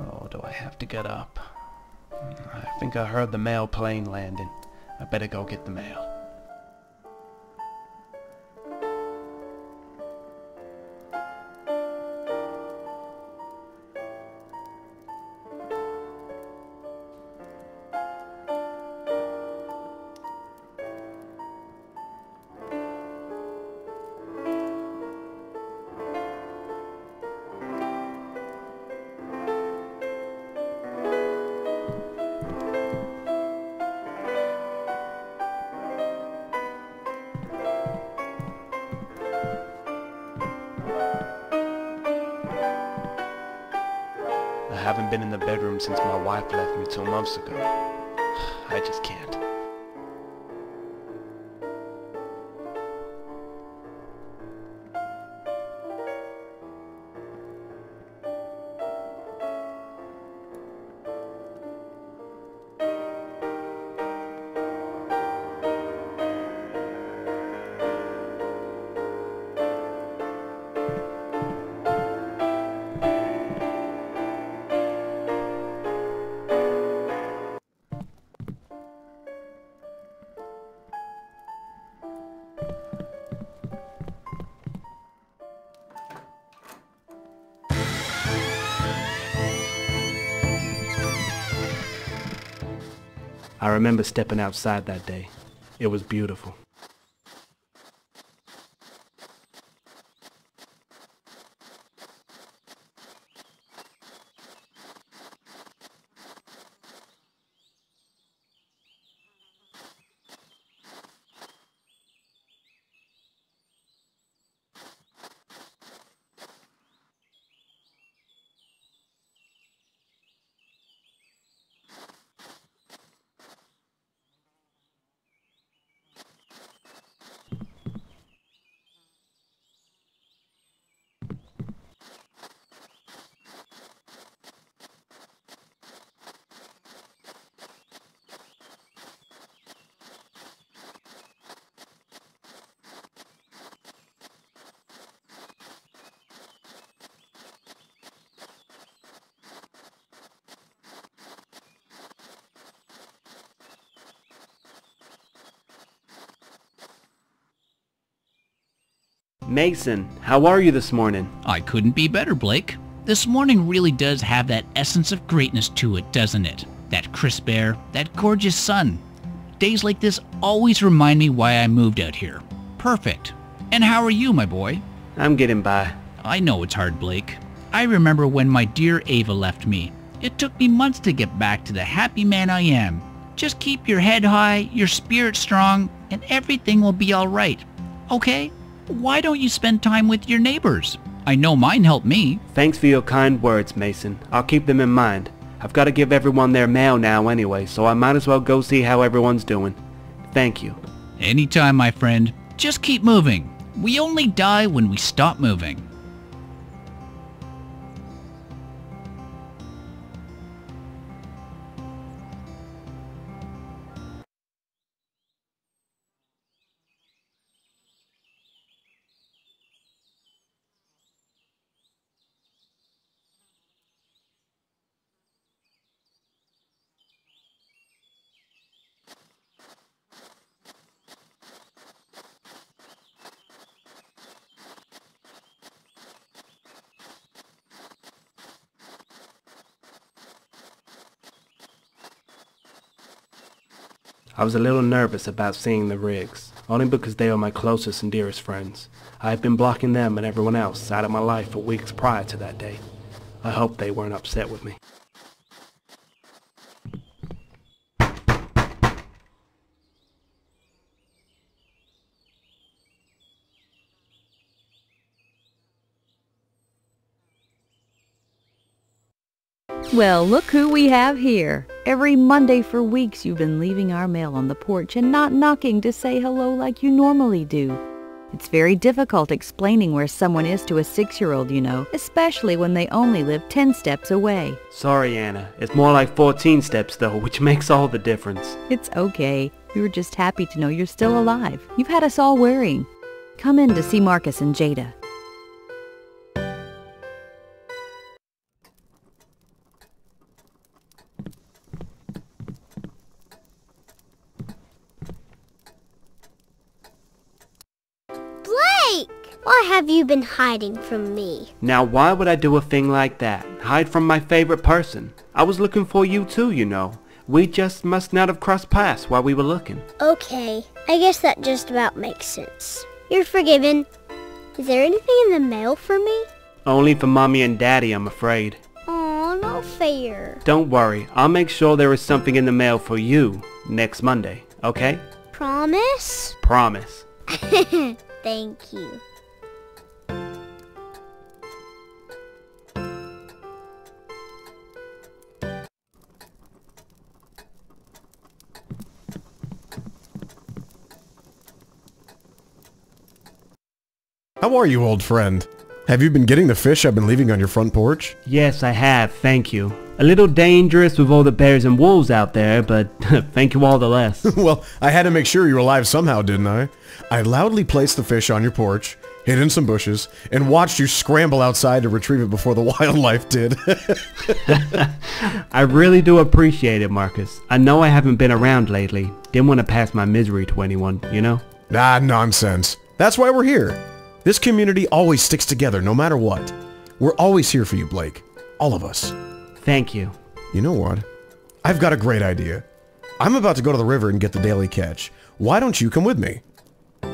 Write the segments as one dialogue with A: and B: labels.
A: Oh, do I have to get up? I think I heard the mail plane landing. I better go get the mail. I haven't been in the bedroom since my wife left me 2 months ago. I just can't. I remember stepping outside that day. It was beautiful. Mason, how are you this morning?
B: I couldn't be better, Blake. This morning really does have that essence of greatness to it, doesn't it? That crisp air, that gorgeous sun. Days like this always remind me why I moved out here. Perfect. And how are you, my boy?
A: I'm getting by.
B: I know it's hard, Blake. I remember when my dear Ava left me. It took me months to get back to the happy man I am. Just keep your head high, your spirit strong, and everything will be all right. Okay? Why don't you spend time with your neighbors? I know mine helped me.
A: Thanks for your kind words, Mason. I'll keep them in mind. I've got to give everyone their mail now anyway, so I might as well go see how everyone's doing. Thank you.
B: Anytime, my friend. Just keep moving. We only die when we stop moving.
A: I was a little nervous about seeing the Riggs, only because they are my closest and dearest friends. I had been blocking them and everyone else out of my life for weeks prior to that day. I hoped they weren't upset with me.
C: Well, look who we have here. Every Monday for weeks you've been leaving our mail on the porch and not knocking to say hello like you normally do. It's very difficult explaining where someone is to a 6-year-old, you know, especially when they only live 10 steps away.
A: Sorry, Anna. It's more like 14 steps though, which makes all the difference.
C: It's okay. We were just happy to know you're still alive. You've had us all worrying. Come in to see Marcus and Jada.
D: What have you been hiding from me?
A: Now why would I do a thing like that? Hide from my favorite person? I was looking for you too, you know. We just must not have crossed paths while we were looking.
D: Okay, I guess that just about makes sense. You're forgiven. Is there anything in the mail for me?
A: Only for Mommy and Daddy, I'm afraid.
D: Aw, not fair.
A: Don't worry, I'll make sure there is something in the mail for you next Monday, okay?
D: Promise?
A: Promise.
D: Thank you.
E: How are you, old friend? Have you been getting the fish I've been leaving on your front porch?
A: Yes, I have, thank you. A little dangerous with all the bears and wolves out there, but thank you all the less.
E: Well, I had to make sure you were alive somehow, didn't I? I loudly placed the fish on your porch, hid in some bushes, and watched you scramble outside to retrieve it before the wildlife did.
A: I really do appreciate it, Marcus. I know I haven't been around lately. Didn't want to pass my misery to anyone, you know?
E: Ah, nonsense. That's why we're here. This community always sticks together no matter what. We're always here for you, Blake. All of us.
A: Thank you.
E: You know what? I've got a great idea. I'm about to go to the river and get the daily catch. Why don't you come with me?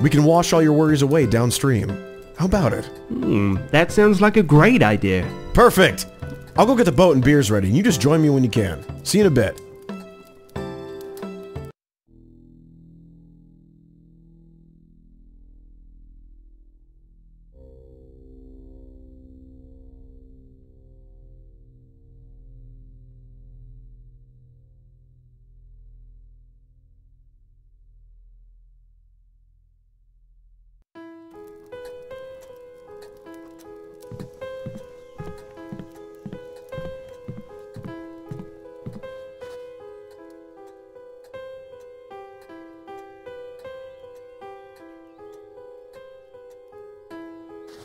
E: We can wash all your worries away downstream. How about it?
A: That sounds like a great idea.
E: Perfect! I'll go get the boat and beers ready, and you just join me when you can. See you in a bit.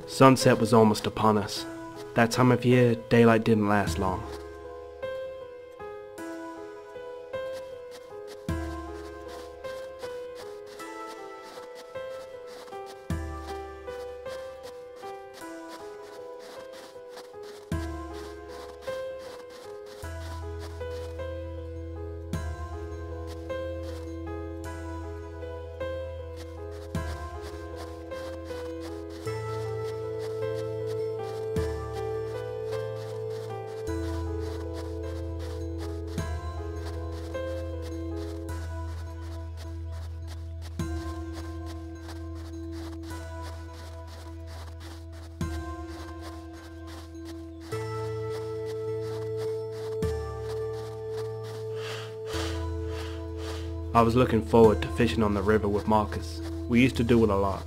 A: Sunset was almost upon us. That time of year, daylight didn't last long. I was looking forward to fishing on the river with Marcus. We used to do it a lot.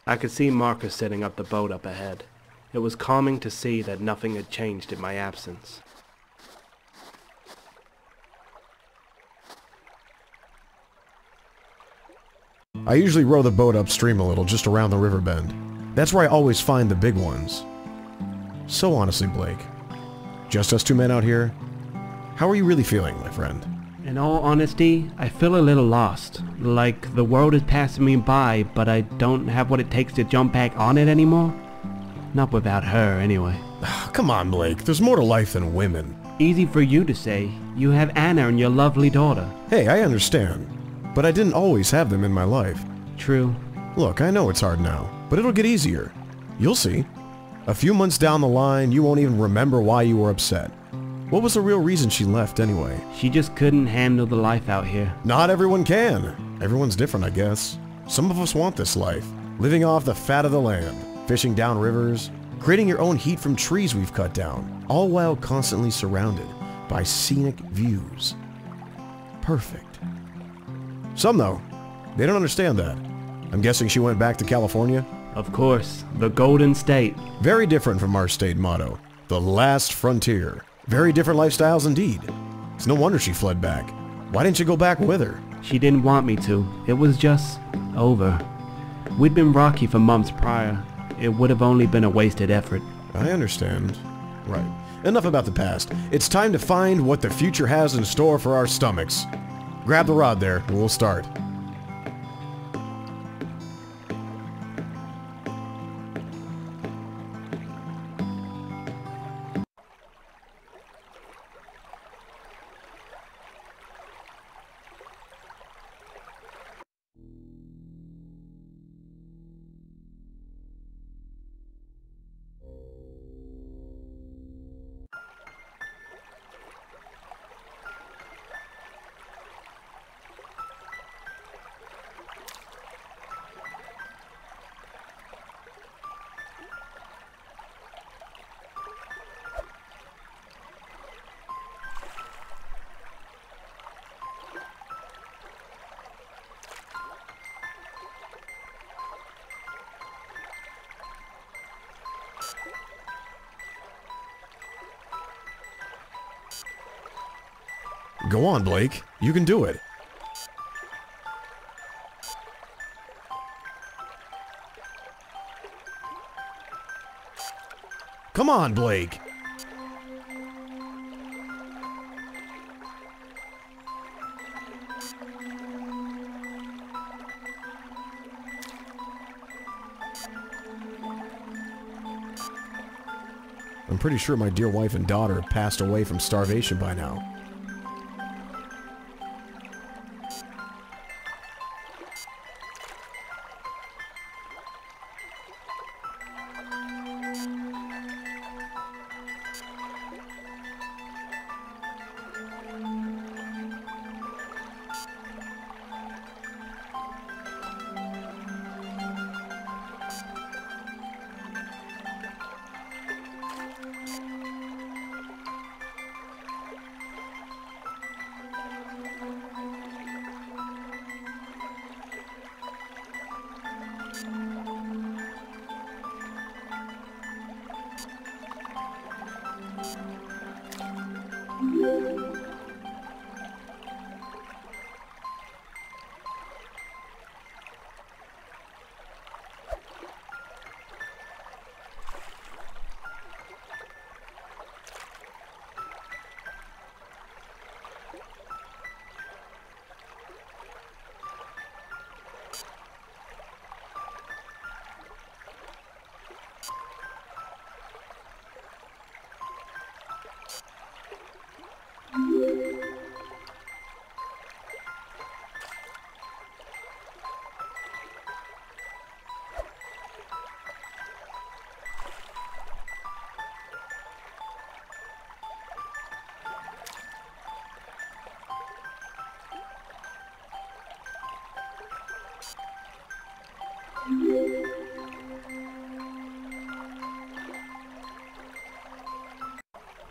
A: I could see Marcus setting up the boat up ahead. It was calming to see that nothing had changed in my absence.
E: I usually row the boat upstream a little, just around the river bend. That's where I always find the big ones. So honestly, Blake, just us two men out here, how are you really feeling, my friend?
A: In all honesty, I feel a little lost. Like the world is passing me by, but I don't have what it takes to jump back on it anymore. Not without her, anyway.
E: Come on, Blake, there's more to life than women.
A: Easy for you to say. You have Anna and your lovely daughter.
E: Hey, I understand. But I didn't always have them in my life.
A: True.
E: Look, I know it's hard now, but it'll get easier. You'll see. A few months down the line, you won't even remember why you were upset. What was the real reason she left anyway?
A: She just couldn't handle the life out here.
E: Not everyone can. Everyone's different, I guess. Some of us want this life. Living off the fat of the land, fishing down rivers, creating your own heat from trees we've cut down, all while constantly surrounded by scenic views. Perfect. Some, though, they don't understand that. I'm guessing she went back to California?
A: Of course, the Golden State.
E: Very different from our state motto, the last frontier. Very different lifestyles indeed. It's no wonder she fled back. Why didn't you go back with her?
A: She didn't want me to. It was just over. We'd been rocky for months prior. It would have only been a wasted effort.
E: I understand. Right. Enough about the past. It's time to find what the future has in store for our stomachs. Grab the rod there, and we'll start. Go on, Blake. You can do it. Come on, Blake. I'm pretty sure my dear wife and daughter have passed away from starvation by now.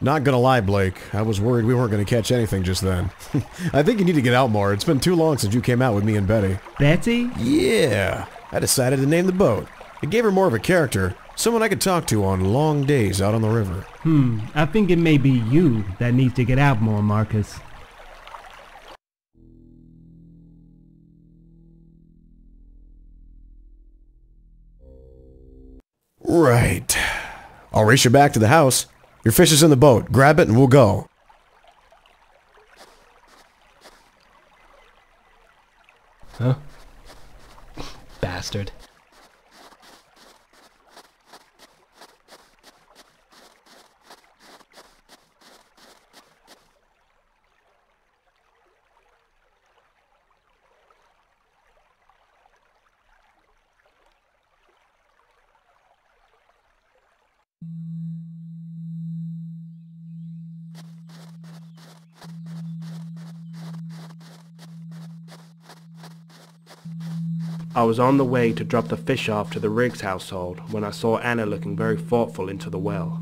E: Not gonna lie, Blake. I was worried we weren't gonna catch anything just then. I think you need to get out more. It's been too long since you came out with me and Betty.
A: Betty?
E: Yeah. I decided to name the boat. It gave her more of a character. Someone I could talk to on long days out on the river.
A: I think it may be you that needs to get out more, Marcus.
E: Right. I'll race you back to the house. Your fish is in the boat. Grab it and we'll go.
A: Huh? Bastard. I was on the way to drop the fish off to the Riggs household when I saw Anna looking very thoughtful into the well.